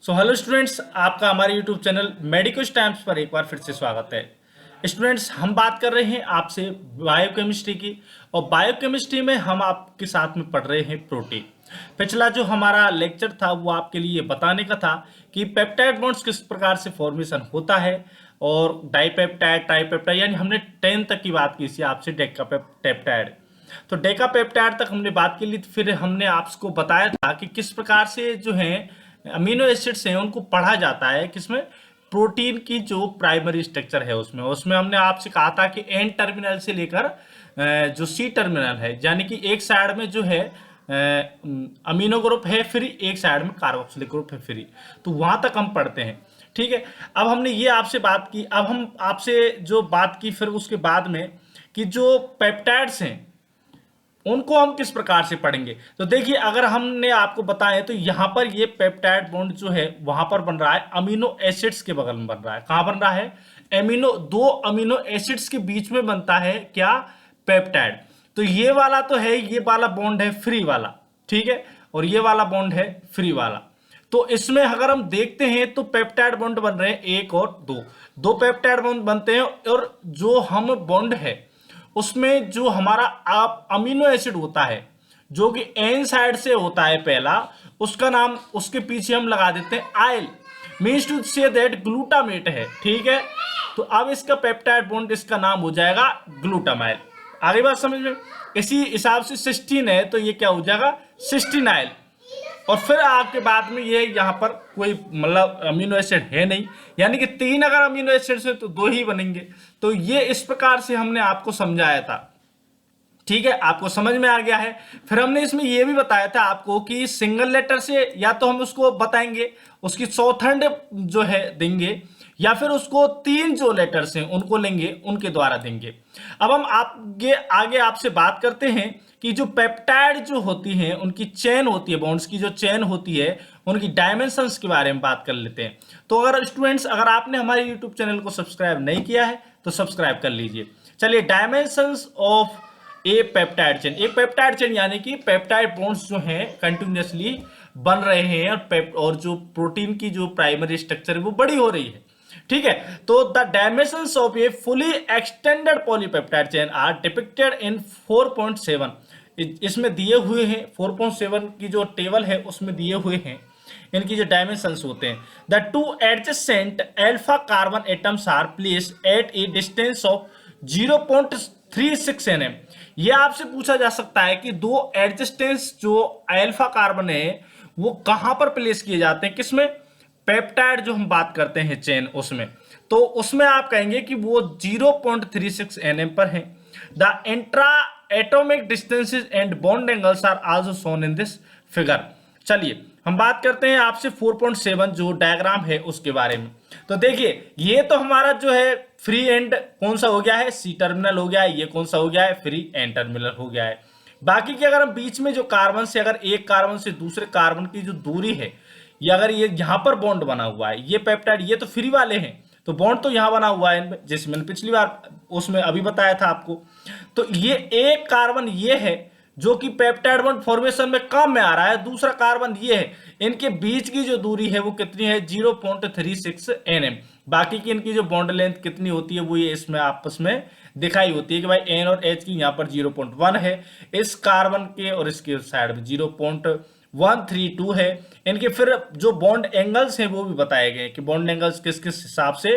Hello students, आपका हमारे YouTube channel medical times पर एक बार फिर से स्वागत है। स्टूडेंट्स, हम बात कर रहे हैं आपसे बायोकेमिस्ट्री की, और बायोकेमिस्ट्री में हम आपके साथ में पढ़ रहे हैं प्रोटीन। पिछला जो हमारा लेक्चर था वो आपके लिए बताने का था कि पेप्टाइड बॉन्ड्स किस प्रकार से फॉर्मेशन होता है, और डाइपेप्टाइड, ट्राइपेप्टाइड, यानी हमने 10 तक की बात की थी आपसे डेकापेप्टाइड। तो डेकापेप्टाइड तक हमने बात की ली, तो फिर हमने आपको बताया था कि किस प्रकार से जो है अमीनो एसिड्स हैं उनको पढ़ा जाता है, किसमें, प्रोटीन की जो प्राइमरी स्ट्रक्चर है उसमें उसमें हमने आपसे कहा था कि एन टर्मिनल से लेकर जो सी टर्मिनल है, यानी कि एक साइड में जो है अमीनो ग्रुप है फ्री, एक साइड में कार्बोक्सिलिक ग्रुप है फ्री, तो वहां तक हम पढ़ते हैं। ठीक है, अब हमने ये आपसे बात की, अब हम आपसे जो बात की फिर उसके बाद में कि जो पेप्टाइड्स हैं उनको हम किस प्रकार से पढ़ेंगे। तो देखिए, अगर हमने आपको बताया तो यहां पर ये पेप्टाइड बॉन्ड जो है वहां पर बन रहा है अमीनो एसिड्स के बगल में बन रहा है। कहां बन रहा है? दो अमीनो एसिड्स के बीच में बनता है क्या? पेप्टाइड। तो ये वाला तो है, ये वाला बॉन्ड है फ्री वाला, ठीक है, और ये वाला बॉन्ड है फ्री वाला। तो इसमें अगर हम देखते हैं तो पेप्टाइड बॉन्ड बन रहे हैं एक और दो, दो पेप्टाइड बॉन्ड बनते हैं, और जो हम बॉन्ड है उसमें जो हमारा आप अमीनो एसिड होता है जो कि एन साइड से होता है पहला, उसका नाम उसके पीछे हम लगा देते हैं oil, means to say that glutamate है। ठीक है, तो अब इसका पेप्टाइड बॉन्ड, इसका नाम हो जाएगा ग्लूटामाइल। आगे बात समझ में? इसी हिसाब से सिस्टीन है तो ये क्या हो जाएगा? सिस्टीनाइल। और फिर आपके बाद में ये यहाँ पर कोई मतलब अमीनो एसिड है नहीं, यानी कि तीन अगर अमीनो एसिड है तो दो ही बनेंगे। तो ये इस प्रकार से हमने आपको समझाया था। ठीक है, आपको समझ में आ गया है। फिर हमने इसमें यह भी बताया था आपको कि सिंगल लेटर से या तो हम उसको बताएंगे, उसकी चौथंड जो है देंगे, या फिर उसको तीन जो लेटर्स हैं उनको लेंगे, उनके द्वारा देंगे। अब हम आगे आगे आपसे बात करते हैं कि जो पेप्टाइड जो होती हैं उनकी चेन होती है, बॉन्ड्स की जो चेन होती है उनकी डायमेंशंस के बारे में बात कर लेते हैं। तो अगर स्टूडेंट्स, अगर आपने हमारे यूट्यूब चैनल को सब्सक्राइब नहीं किया है तो सब्सक्राइब कर लीजिए। चलिए, dimensions of A peptide chain. एक पेप्टाइड चेन यानी कि पेप्टाइड बॉन्ड्स जो हैं कंटिन्यूअसली बन रहे हैं, और जो प्रोटीन की जो प्राइमरी स्ट्रक्चर है वो बड़ी हो रही है। ठीक है, तो the dimensions of a fully extended polypeptide chain are depicted in 4.7। इसमें दिए हुए हैं 4.7 की जो टेबल है उसमें दिए हुए हैं इनकी जो डायमेंशंस होते हैं। The two adjacent alpha carbon atoms are placed at a distance of 0.36 nm। ये आपसे पूछा जा सकता है कि दो एडजेस्टेंस जो अल्फा कार्बन है वो कहां पर प्लेस किए जाते हैं, किसमें? पेप्टाइड जो हम बात करते हैं चेन उसमें, तो उसमें आप कहेंगे कि वो 0.36 nm पर है। The intra atomic distances and bond angles are also shown in this figure. चलिए, हम बात करते हैं आपसे 4.7 जो डायग्राम है उसके बारे में। तो देखिए, ये तो हमारा जो है फ्री एंड कौन सा हो गया है? सी टर्मिनल हो गया है। ये कौन सा हो गया है? फ्री एंड टर्मिनल हो गया है। बाकी की अगर हम बीच में जो कार्बन से, अगर एक कार्बन से दूसरे कार्बन की जो दूरी है, ये अगर ये यहां पर बॉन्ड बना हुआ है, ये पेप्टाइड, ये तो फ्री वाले हैं, तो बॉन्ड तो यहां बना हुआ है इनमें, जैसे मैंने पिछली बार उसमें अभी बताया था आपको। तो ये एक कार्बन ये है जो कि पेप्टाइड बॉन्ड फॉर्मेशन में काम में आ रहा है, दूसरा कार्बन ये है। इनके बीच की जो दूरी है वो कितनी है? 0.36 nm। बाकी की इनकी जो बॉन्ड लेंथ कितनी होती है वो ये इसमें आपस में दिखाई होती है कि भाई एन और एच की यहाँ पर 0.1 है, इस कार्बन के और इसके साइड में 0.132 है। इनके फिर जो बॉन्ड एंगल्स हैं वो भी बताए गए कि बॉन्ड एंगल्स किस किस हिसाब से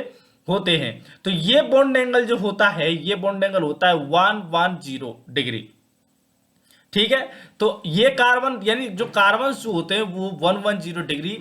होते हैं। तो ये बॉन्ड एंगल जो होता है, ये बॉन्ड एंगल होता है 110 डिग्री। ठीक है, तो ये कार्बन, यानी जो कार्बन जो होते हैं वो 110 डिग्री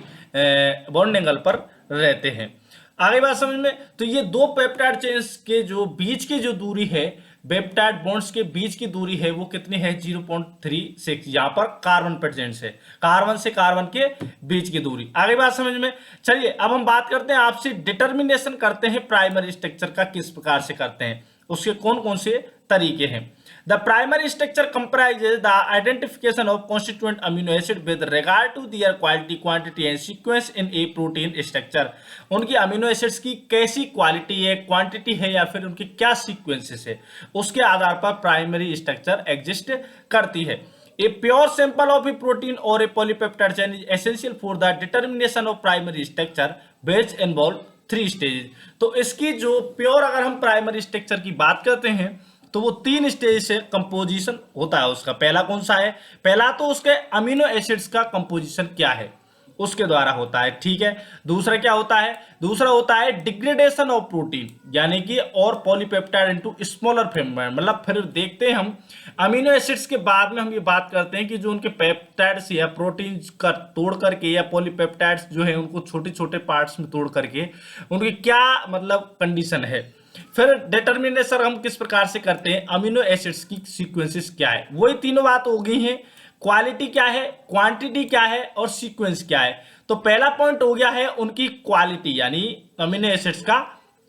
बॉन्ड एंगल पर रहते हैं। आगे बात समझ में? तो ये दो पेप्टाइड चेन्स के जो बीच की जो दूरी है, पेप्टाइड बॉन्ड्स के बीच की दूरी है वो कितनी है? 0.36। यहां पर कार्बन प्रेजेंट है, कार्बन से कार्बन के बीच की दूरी। आगे बात समझ में? चलिए, अब हम बात करते हैं आपसे, डिटर्मिनेशन करते हैं प्राइमरी स्ट्रक्चर का, किस प्रकार से करते हैं, उसके कौन कौन से तरीके हैं। The primary structure comprises the identification of constituent amino acid with regard to their quality, quantity and sequence in a protein structure। उनकी अमीनो एसिड्स की कैसी क्वालिटी है, क्वांटिटी है, या फिर उनकी क्या सीक्वेंसेस है, उसके आधार पर प्राइमरी स्ट्रक्चर एग्जिस्ट करती है। A pure sample of a protein और a polypeptide chain is essential for the determination of primary structure which involve 3 stages. तो इसकी जो प्योर अगर हम प्राइमरी स्ट्रक्चर की बात करते हैं तो वो 3 स्टेज से कंपोजिशन होता है उसका। पहला कौन सा है? पहला तो उसके अमीनो एसिड्स का कंपोजिशन क्या है उसके द्वारा होता है, ठीक है। दूसरा क्या होता है? दूसरा होता है डिग्रेडेशन ऑफ प्रोटीन, यानी कि और पॉलीपेप्टाइड इनटू स्मॉलर फ्रेगमेंट। मतलब फिर देखते हैं हम अमीनो एसिड्स के बाद में हम ये बात करते हैं कि जो उनके पेप्टाइड्स या प्रोटीन का तोड़ करके या पॉलीपेप्टाइड्स जो है उनको छोटे छोटे पार्ट्स में तोड़ करके उनकी क्या मतलब कंडीशन है। फिर डिटर्मिनेशन हम किस प्रकार से करते हैं, अमीनो एसिड्स की सीक्वेंसेस क्या है। वही तीनों बात हो गई हैं। क्वालिटी क्या है, क्वांटिटी क्या है और सीक्वेंस क्या है। तो पहला पॉइंट हो गया है उनकी क्वालिटी, यानी अमीनो एसिड्स का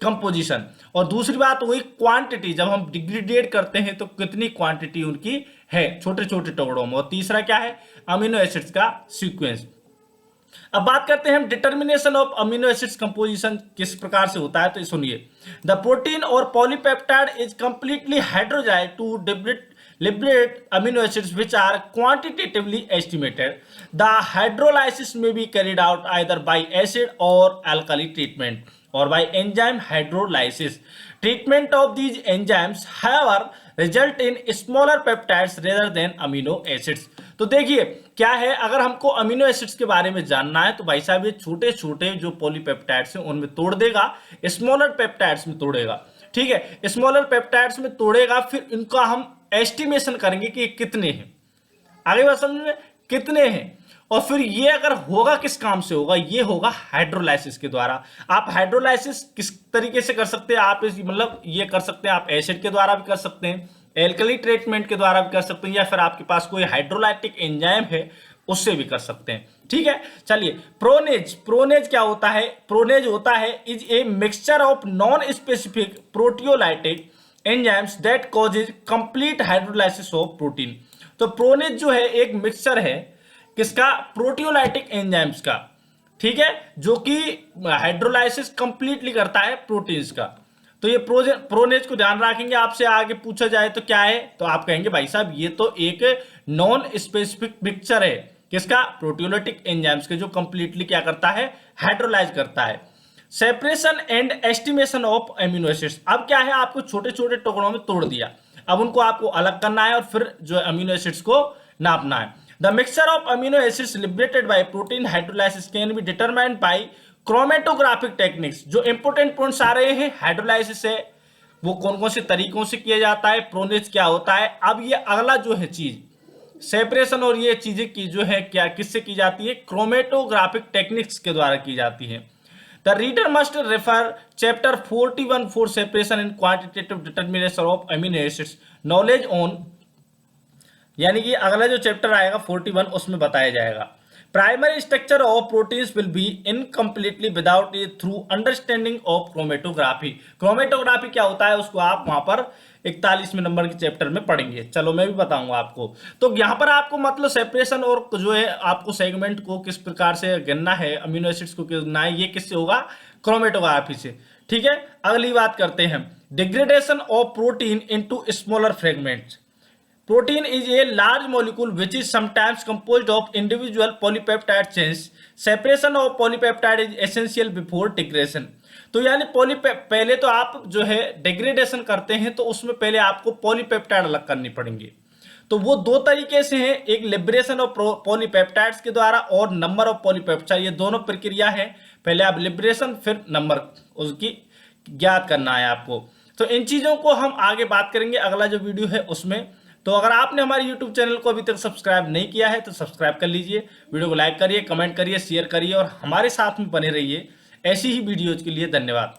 कंपोजिशन। और दूसरी बात हुई क्वांटिटी, जब हम डिग्रेडेट करते हैं तो कितनी क्वांटिटी उनकी है छोटे छोटे टुकड़ों में। और तीसरा क्या है? अमीनो एसिड्स का सीक्वेंस। अब बात करते हैं हम determination of amino acids composition किस प्रकार से होता है। तो सुनिए, द प्रोटीन और polypeptide is completely hydrolysed to liberate amino acids which are quantitatively estimated. The hydrolysis may be carried out either by acid or alkali treatment or by enzyme hydrolysis. Treatment of these enzymes, however, result in smaller peptides rather than amino acids. तो देखिए क्या है, अगर हमको amino acids के बारे में जानना है तो भाई साहब ये छोटे छोटे जो पॉलीपेप्टाइड्स हैं उनमें तोड़ देगा, स्मॉलर पेप्टाइड्स में तोड़ेगा, ठीक है। स्मॉलर पेप्टाइड्स में तोड़ेगा, फिर इनका हम एस्टिमेशन करेंगे कि कितने हैं, आगे बात समझ में, कितने हैं। और फिर ये अगर होगा किस काम से होगा, ये होगा हाइड्रोलाइसिस के द्वारा। आप हाइड्रोलाइसिस किस तरीके से कर सकते हैं, आप इस मतलब ये कर सकते हैं, आप एसिड के द्वारा भी कर सकते हैं, एल्कली ट्रीटमेंट के द्वारा भी कर सकते हैं, या फिर आपके पास कोई हाइड्रोलाइटिक एंजाइम है उससे भी कर सकते हैं, ठीक है। चलिए, प्रोनेज, प्रोनेज क्या होता है? प्रोनेज होता है is a mixture of non specific proteolytic enzymes that causes complete hydrolysis of protein. तो प्रोनेज जो है एक मिक्सचर है किसका? प्रोटियोलाइटिक एंजाइम्स का, ठीक है, जो कि हाइड्रोलाइसिस कंप्लीटली करता है प्रोटीन्स का। तो ये प्रोनेज को ध्यान रखेंगे, आपसे आगे पूछा जाए तो क्या है, तो आप कहेंगे भाई साहब ये तो एक नॉन स्पेसिफिक मिक्सचर है किसका? प्रोटियोलाइटिक एंजाइम्स के, जो कंप्लीटली क्या करता है? हाइड्रोलाइज करता है। Separation and estimation of amino acids. अब क्या है, आपको छोटे छोटे टुकड़ों में तोड़ दिया, अब उनको आपको अलग करना है और फिर जो अमीनो एसिड्स को नापना है। The mixture of amino acids liberated bye protein hydrolysis can be determined by chromatographic techniques. जो इंपोर्टेंट पॉइंट्स आ रहे हैं हाइड्रोलाइसिस से, वो कौन कौन से तरीकों से किया जाता है, प्रोनेज क्या होता है। अब ये अगला जो है चीज सेपरेशन, और ये चीजें की जो है क्या किससे की जाती है? क्रोमेटोग्राफिक टेक्निक्स के द्वारा की जाती है। The reader must refer chapter 41 for separation and quantitative determination of amino acids. Knowledge on, यानी कि अगला जो चैप्टर आएगा 41 उसमें बताया जाएगा। Primary structure of proteins will be incompletely without A through understanding of chromatography. Chromatography क्या होता है उसको आप वहां पर 41वें नंबर के चैप्टर में पढ़ेंगे। चलो मैं भी बताऊंगा आपको। तो यहाँ पर आपको मतलब सेपरेशन और जो है आपको सेगमेंट को किस प्रकार से गिनना है, अमीनो एसिड्स को गिनना है, ये किससे होगा? क्रोमेटोग्राफी से, ठीक है। अगली बात करते हैं degradation of protein into smaller fragments. Protein is a large molecule which is sometimes composed of individual polypeptide chains. Separation of polypeptide is essential before degradation. तो यानी पहले तो आप जो है डिग्रेडेशन करते हैं तो उसमें पहले आपको पॉलीपेप्टाइड अलग करनी पड़ेंगे। तो वो दो तरीके से हैं, एक लिबरेशन ऑफ पॉलीपेप्टाइड्स के द्वारा और नंबर ऑफ पॉलीपेप्टाइड, ये दोनों प्रक्रिया है। पहले आप लिबरेशन फिर नंबर उसकी ज्ञात करना है आपको। तो इन चीजों को हम आगे बात करेंगे अगला जो वीडियो है उसमें। तो अगर आपने हमारे YouTube चैनल को अभी तक सब्सक्राइब नहीं किया है तो सब्सक्राइब कर लीजिए, वीडियो को लाइक करिए, कमेंट करिए, शेयर करिए और हमारे साथ में बने रहिए। ऐसी ही वीडियोज के लिए धन्यवाद।